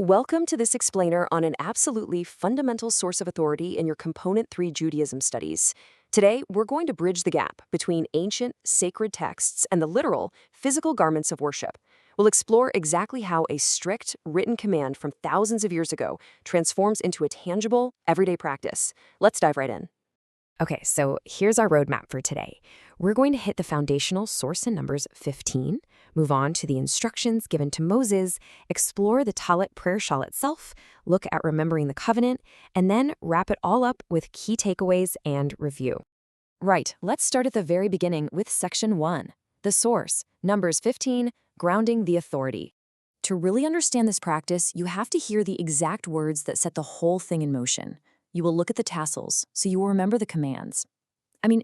Welcome to this explainer on an absolutely fundamental source of authority in your Component 3 Judaism studies. Today, we're going to bridge the gap between ancient, sacred texts and the literal, physical garments of worship. We'll explore exactly how a strict, written command from thousands of years ago transforms into a tangible, everyday practice. Let's dive right in. Okay, so here's our roadmap for today. We're going to hit the foundational source in Numbers 15, move on to the instructions given to Moses, explore the Tallit prayer shawl itself, look at remembering the covenant, and then wrap it all up with key takeaways and review. Right, let's start at the very beginning with Section 1, the source, Numbers 15, grounding the authority. To really understand this practice, you have to hear the exact words that set the whole thing in motion. You will look at the tassels, so you will remember the commands.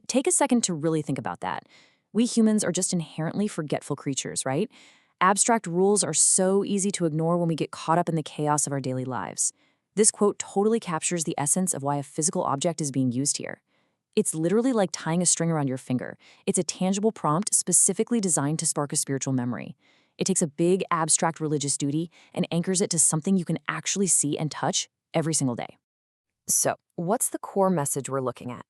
Take a second to really think about that. We humans are just inherently forgetful creatures, right? Abstract rules are so easy to ignore when we get caught up in the chaos of our daily lives. This quote totally captures the essence of why a physical object is being used here. It's literally like tying a string around your finger. It's a tangible prompt specifically designed to spark a spiritual memory. It takes a big, abstract religious duty and anchors it to something you can actually see and touch every single day. So, what's the core message we're looking at?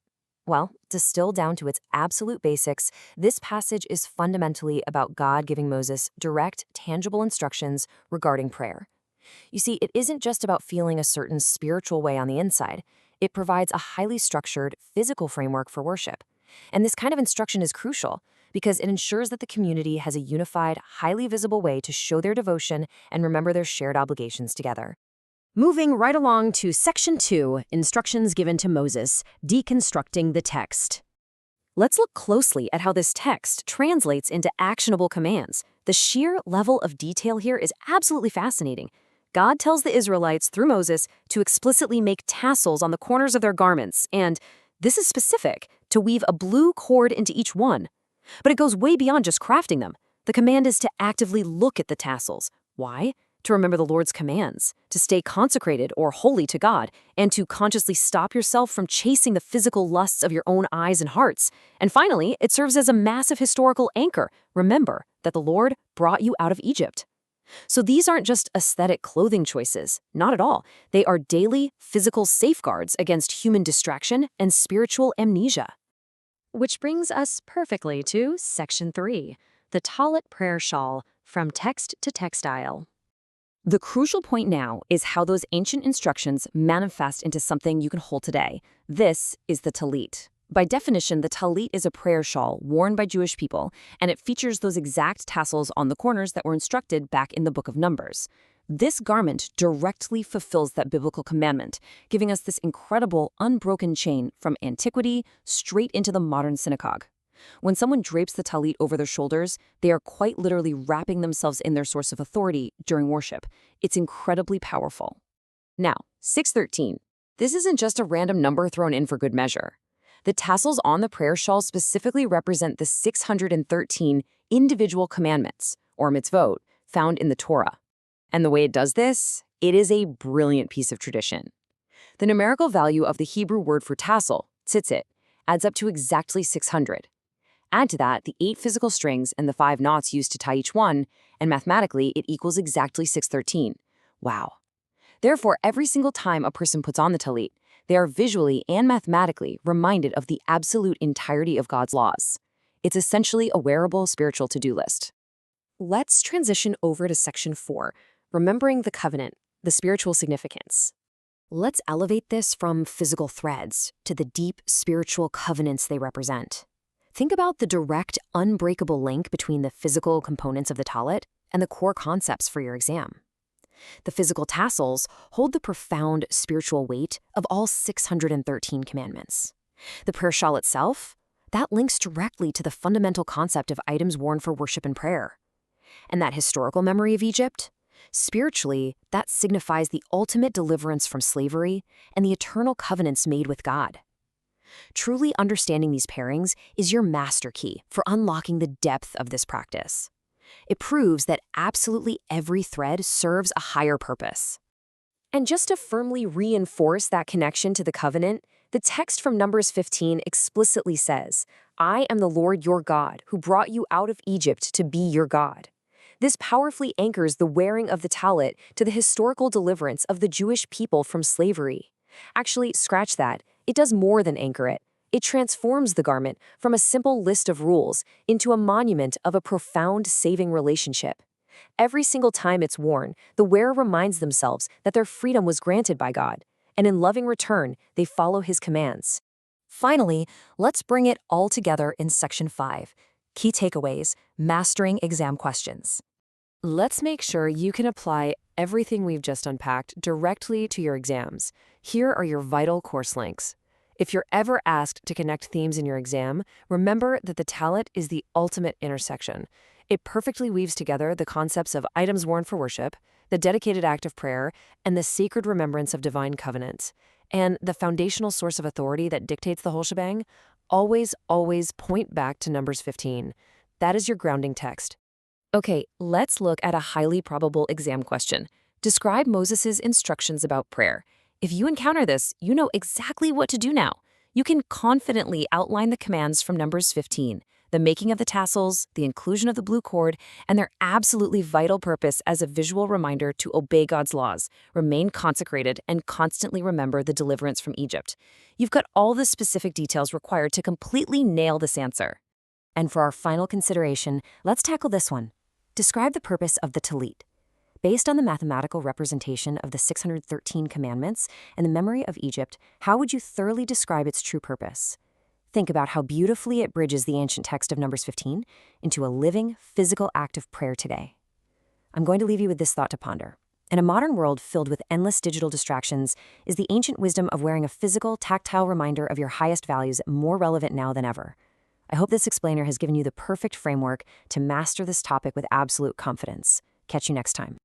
Well, distilled down to its absolute basics, this passage is fundamentally about God giving Moses direct, tangible instructions regarding prayer. You see, it isn't just about feeling a certain spiritual way on the inside. It provides a highly structured, physical framework for worship. And this kind of instruction is crucial because it ensures that the community has a unified, highly visible way to show their devotion and remember their shared obligations together. Moving right along to Section 2, Instructions Given to Moses, Deconstructing the Text. Let's look closely at how this text translates into actionable commands. The sheer level of detail here is absolutely fascinating. God tells the Israelites through Moses to explicitly make tassels on the corners of their garments, and this is specific, to weave a blue cord into each one. But it goes way beyond just crafting them. The command is to actively look at the tassels. Why? To remember the Lord's commands, to stay consecrated or holy to God, and to consciously stop yourself from chasing the physical lusts of your own eyes and hearts. And finally, it serves as a massive historical anchor. Remember that the Lord brought you out of Egypt. So these aren't just aesthetic clothing choices, not at all. They are daily, physical safeguards against human distraction and spiritual amnesia. Which brings us perfectly to Section 3, the Tallit prayer shawl, from text to textile. The crucial point now is how those ancient instructions manifest into something you can hold today. This is the Tallit. By definition, the Tallit is a prayer shawl worn by Jewish people, and it features those exact tassels on the corners that were instructed back in the Book of Numbers. This garment directly fulfills that biblical commandment, giving us this incredible, unbroken chain from antiquity straight into the modern synagogue. When someone drapes the tallit over their shoulders, they are quite literally wrapping themselves in their source of authority during worship. It's incredibly powerful. Now, 613. This isn't just a random number thrown in for good measure. The tassels on the prayer shawl specifically represent the 613 individual commandments, or mitzvot, found in the Torah. And the way it does this, it is a brilliant piece of tradition. The numerical value of the Hebrew word for tassel, tzitzit, adds up to exactly 600. Add to that the 8 physical strings and the 5 knots used to tie each one, and mathematically it equals exactly 613. Wow. Therefore, every single time a person puts on the tallit, they are visually and mathematically reminded of the absolute entirety of God's laws. It's essentially a wearable spiritual to-do list. Let's transition over to Section 4, remembering the covenant, the spiritual significance. Let's elevate this from physical threads to the deep spiritual covenants they represent. Think about the direct, unbreakable link between the physical components of the tallit and the core concepts for your exam. The physical tassels hold the profound spiritual weight of all 613 commandments. The prayer shawl itself, that links directly to the fundamental concept of items worn for worship and prayer. And that historical memory of Egypt, spiritually, that signifies the ultimate deliverance from slavery and the eternal covenants made with God. Truly understanding these pairings is your master key for unlocking the depth of this practice. It proves that absolutely every thread serves a higher purpose. And just to firmly reinforce that connection to the covenant, the text from Numbers 15 explicitly says, "I am the Lord your God, who brought you out of Egypt to be your God." This powerfully anchors the wearing of the Tallit to the historical deliverance of the Jewish people from slavery. Actually, scratch that. It does more than anchor it. It transforms the garment from a simple list of rules into a monument of a profound saving relationship. Every single time it's worn, the wearer reminds themselves that their freedom was granted by God, and in loving return, they follow His commands. Finally, let's bring it all together in Section 5. Key takeaways, mastering exam questions. Let's make sure you can apply everything we've just unpacked directly to your exams. Here are your vital course links. If you're ever asked to connect themes in your exam, remember that the Tallit is the ultimate intersection. It perfectly weaves together the concepts of items worn for worship, the dedicated act of prayer, and the sacred remembrance of divine covenants. And the foundational source of authority that dictates the whole shebang, always point back to Numbers 15. That is your grounding text. Okay, let's look at a highly probable exam question. Describe Moses' instructions about prayer. If you encounter this, you know exactly what to do now. You can confidently outline the commands from Numbers 15, the making of the tassels, the inclusion of the blue cord, and their absolutely vital purpose as a visual reminder to obey God's laws, remain consecrated, and constantly remember the deliverance from Egypt. You've got all the specific details required to completely nail this answer. And for our final consideration, let's tackle this one. Describe the purpose of the Tallit. Based on the mathematical representation of the 613 commandments and the memory of Egypt, how would you thoroughly describe its true purpose? Think about how beautifully it bridges the ancient text of Numbers 15 into a living, physical act of prayer today. I'm going to leave you with this thought to ponder. In a modern world filled with endless digital distractions, is the ancient wisdom of wearing a physical, tactile reminder of your highest values more relevant now than ever? I hope this explainer has given you the perfect framework to master this topic with absolute confidence. Catch you next time.